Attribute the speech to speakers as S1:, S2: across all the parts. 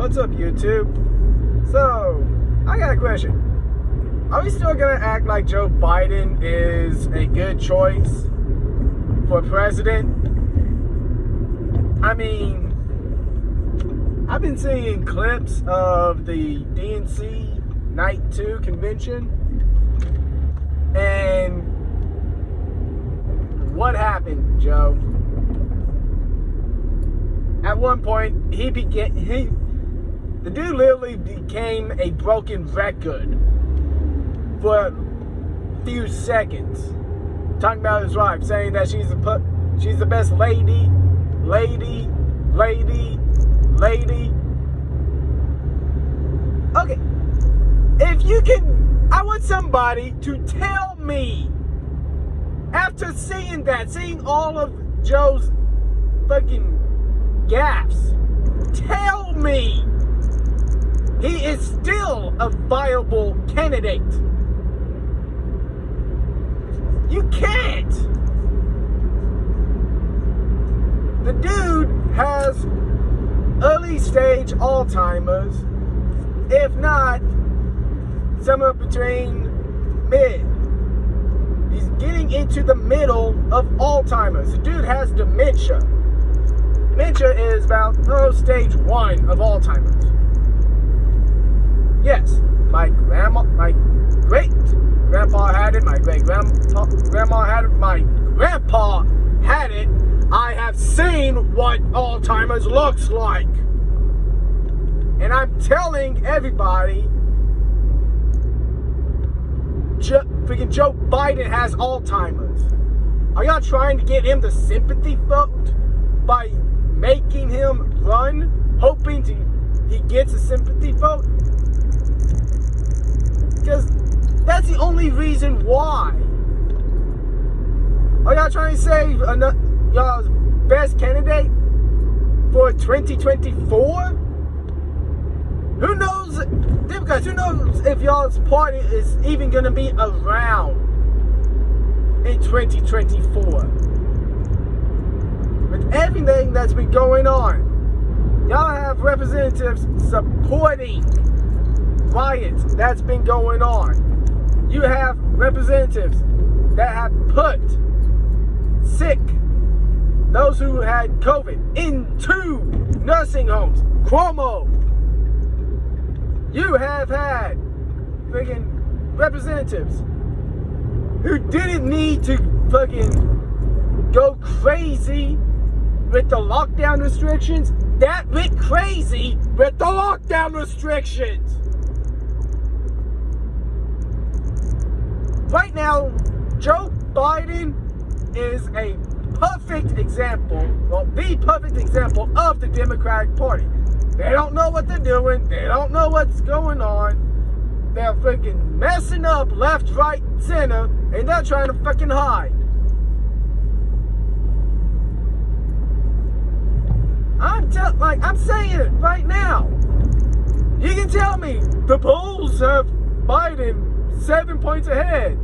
S1: What's up, YouTube? So, I got a question. Are we still gonna act like Joe Biden is a good choice for president? I mean, I've been seeing clips of the DNC Night 2 convention, and what happened, Joe? At one point, the dude literally became a broken record for a few seconds, talking about his wife, saying that she's the best lady. Okay, if you can, I want somebody to tell me, after seeing all of Joe's fucking gaffes, tell me he is still a viable candidate. You can't. The dude has early stage Alzheimer's, if not somewhere between mid. He's getting into the middle of Alzheimer's. The dude has dementia. Dementia is about stage 1 of Alzheimer's. Yes, my great grandpa had it, my great grandma had it, my grandpa had it. I have seen what Alzheimer's looks like. And I'm telling everybody, freaking Joe Biden has Alzheimer's. Are y'all trying to get him the sympathy vote by making him run, hoping he gets a sympathy vote? Because that's the only reason why. Are y'all trying to save y'all's best candidate for 2024? Who knows? Democrats, who knows if y'all's party is even going to be around in 2024? With everything that's been going on, y'all have representatives supporting riots that's been going on. You have representatives that have put sick, those who had COVID, into nursing homes. Cuomo. You have had freaking representatives who didn't need to fucking go crazy with the lockdown restrictions, that went crazy with the lockdown restrictions. Right now, Joe Biden is a perfect example, the perfect example of the Democratic Party. They don't know what they're doing. They don't know what's going on. They're freaking messing up left, right, center, and they're trying to fucking hide. I'm saying it right now. You can tell me the polls have Biden 7 points ahead.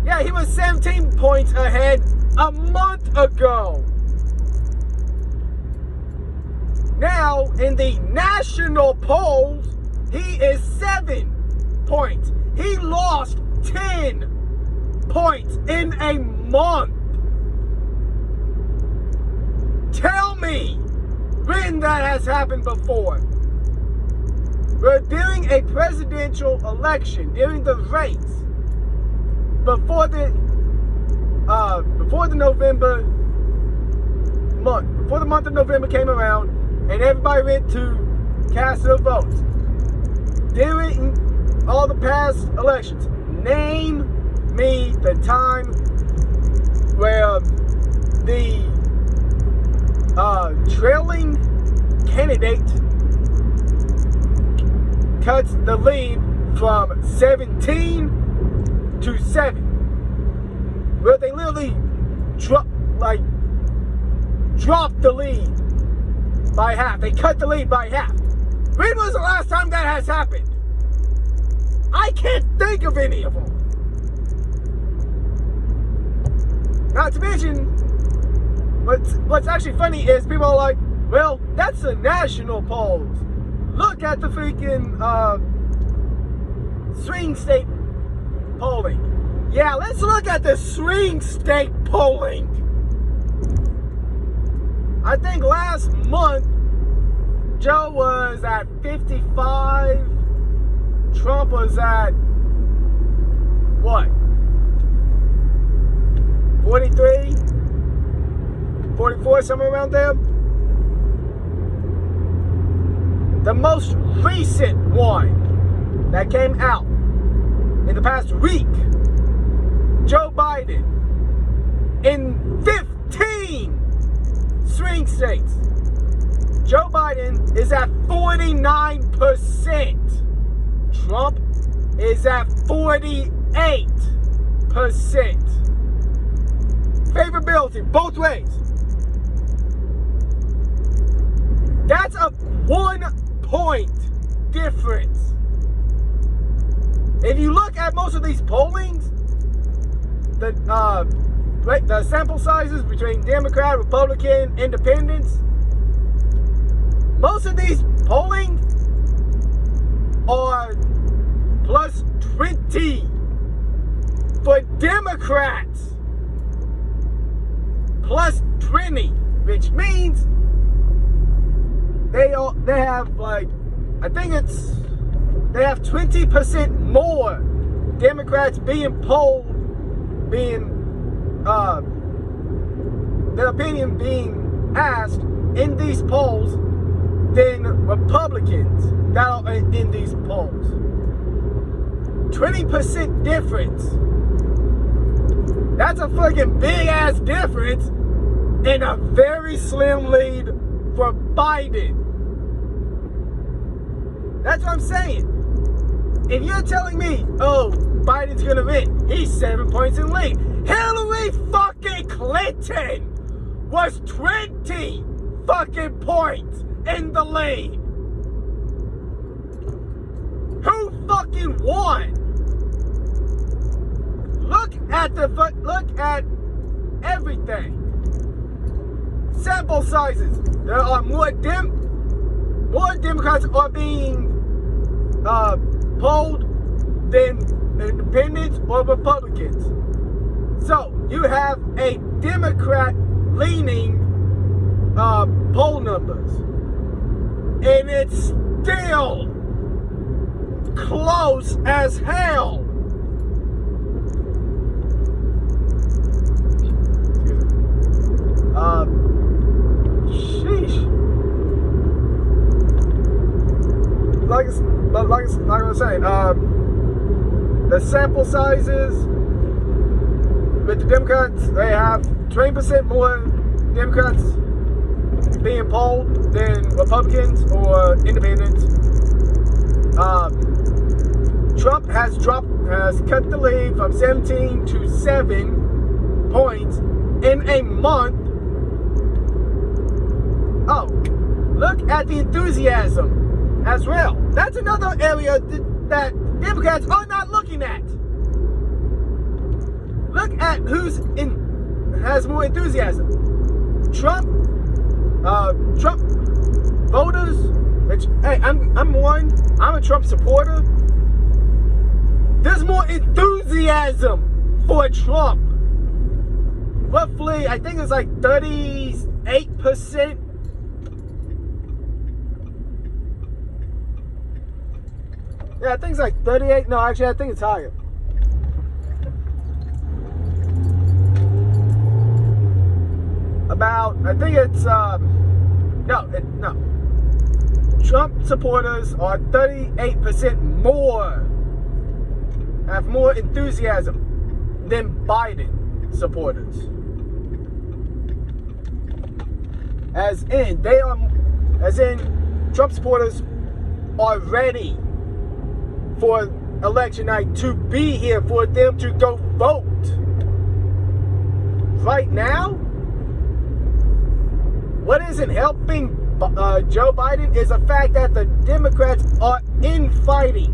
S1: Yeah, he was 17 points ahead a month ago. Now, in the national polls, he is 7 points. He lost 10 points in a month. Tell me when that has happened before. We're doing a presidential election, during the race, before the November month, before the month of November came around, and everybody went to cast their votes. During all the past elections, name me the time where the trailing candidate cuts the lead from 17 to 7. Where they literally dropped the lead by half. They cut the lead by half. When was the last time that has happened? I can't think of any of them. Not to mention, what's actually funny is people are like, well, that's the national polls. look at the freaking swing state polling. Yeah, let's look at the swing state polling. I think last month, Joe was at 55. Trump was at, what? 43? 44, somewhere around there. The most recent one that came out in the past week, Joe Biden in 15 swing states. Joe Biden is at 49%. Trump is at 48%. Favorability, both ways. That's a 1-point difference. If you look at most of these pollings, the sample sizes between Democrat, Republican, Independents, most of these polling are plus 20 for Democrats, plus 20, which means they have like, I think they have 20% more Democrats being polled, their opinion being asked in these polls than Republicans that are in these polls. 20% difference. That's a fucking big ass difference in a very slim lead for Biden. That's what I'm saying. If you're telling me, oh, Biden's gonna win, he's 7 points in lead. Hillary fucking Clinton was 20 fucking points in the lead. Who fucking won? Look at everything. Sample sizes. There are more Democrats are being polled than Independents or Republicans. So you have a Democrat-leaning poll numbers, and it's still close as hell. Sheesh. Like I was saying, the sample sizes with the Democrats, they have 20% more Democrats being polled than Republicans or Independents. Trump has cut the lead from 17 to 7 points in a month. Oh, look at the enthusiasm as well. That's another area that Democrats are not looking at. Look at has more enthusiasm. Trump voters, which, hey, I'm a Trump supporter. There's more enthusiasm for Trump. Roughly, I think it's like 38%. Yeah, I think it's like 38. No, actually, I think it's higher. I think it's, no. Trump supporters are 38% more, have more enthusiasm than Biden supporters. As in, Trump supporters are ready for election night to be here for them to go vote. Right now, what isn't helping Joe Biden is the fact that the Democrats are infighting.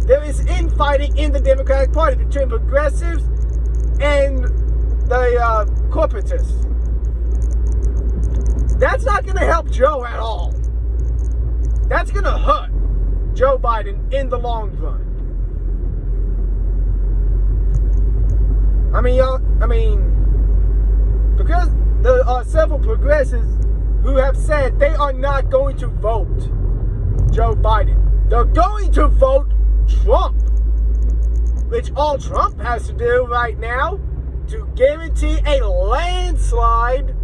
S1: There is infighting in the Democratic Party between progressives and the corporatists. That's not going to help Joe at all. That's going to hurt Joe Biden in the long run. Because there are several progressives who have said they are not going to vote Joe Biden. They're going to vote Trump, which all Trump has to do right now to guarantee a landslide.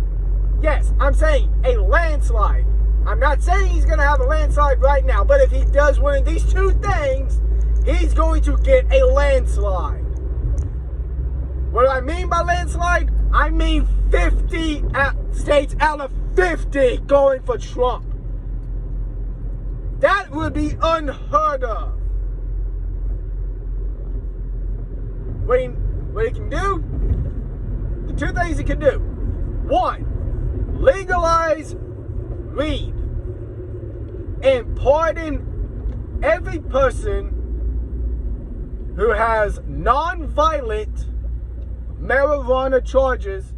S1: Yes, I'm saying a landslide. I'm not saying he's going to have a landslide right now, but if he does one of these two things, he's going to get a landslide. What do I mean by landslide? I mean 50 states out of 50 going for Trump. That would be unheard of. What he can do? The two things he can do. One, legalize weed and pardon every person who has non-violent marijuana charges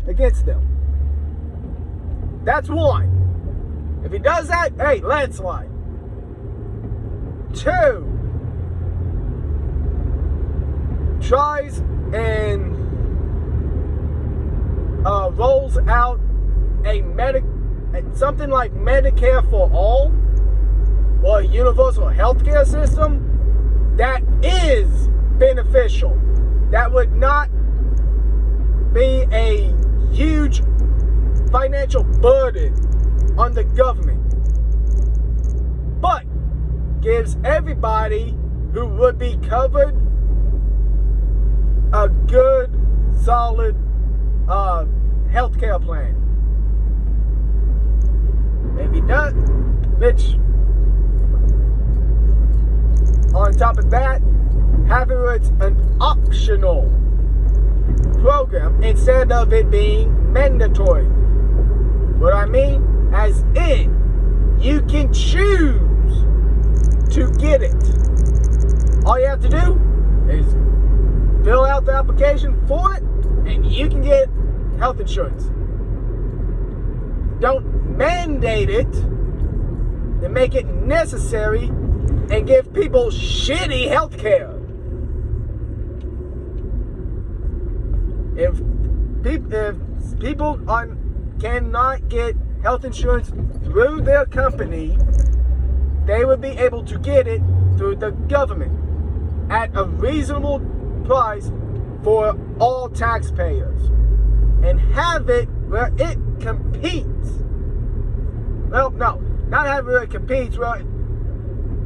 S1: against them. That's one. If he does that, hey, landslide. Two, tries and rolls out something like Medicare for all or a universal healthcare system that is beneficial. That would not be a huge financial burden on the government, but gives everybody who would be covered a good, solid healthcare plan. If he does, which on top of that, having it an optional program instead of it being mandatory. What I mean, as in, you can choose to get it. All you have to do is fill out the application for it, and you can get health insurance. Don't mandate it and make it necessary and give people shitty health care. If people cannot get health insurance through their company, they would be able to get it through the government at a reasonable price for all taxpayers and have it where it competes. Well, no, not have it where it competes, where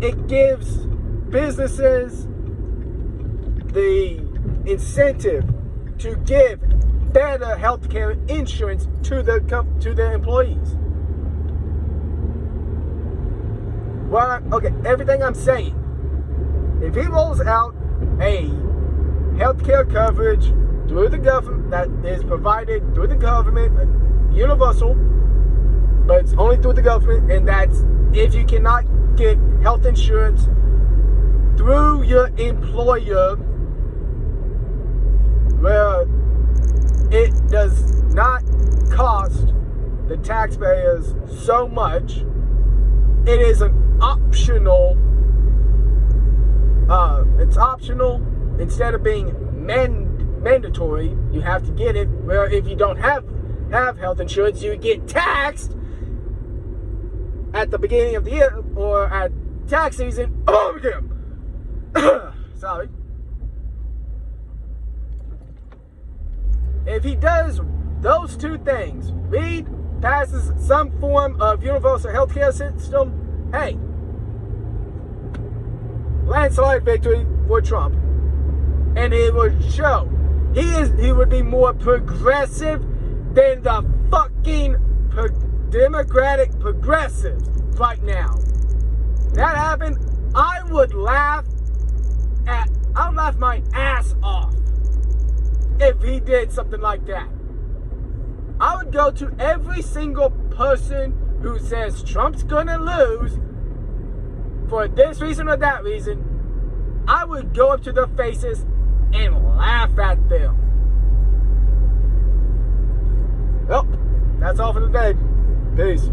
S1: it gives businesses the incentive to give better healthcare insurance to their employees. Well, okay, everything I'm saying, if he rolls out a healthcare coverage through the government that is provided through the government, universal, but it's only through the government, and that's if you cannot get health insurance through your employer, where it does not cost the taxpayers so much, it is an optional. It's optional instead of being mandatory. You have to get it. Where if you don't have health insurance, you get taxed at the beginning of the year or at tax season. Oh, again. Sorry. If he does those two things, Reid passes some form of universal healthcare system, hey, landslide victory for Trump. And it would show he would be more progressive than the fucking Democratic progressives right now. That happened, I would laugh my ass off if he did something like that. I would go to every single person who says Trump's gonna lose for this reason or that reason. I would go up to their faces and laugh at them. Well, that's all for today. Peace.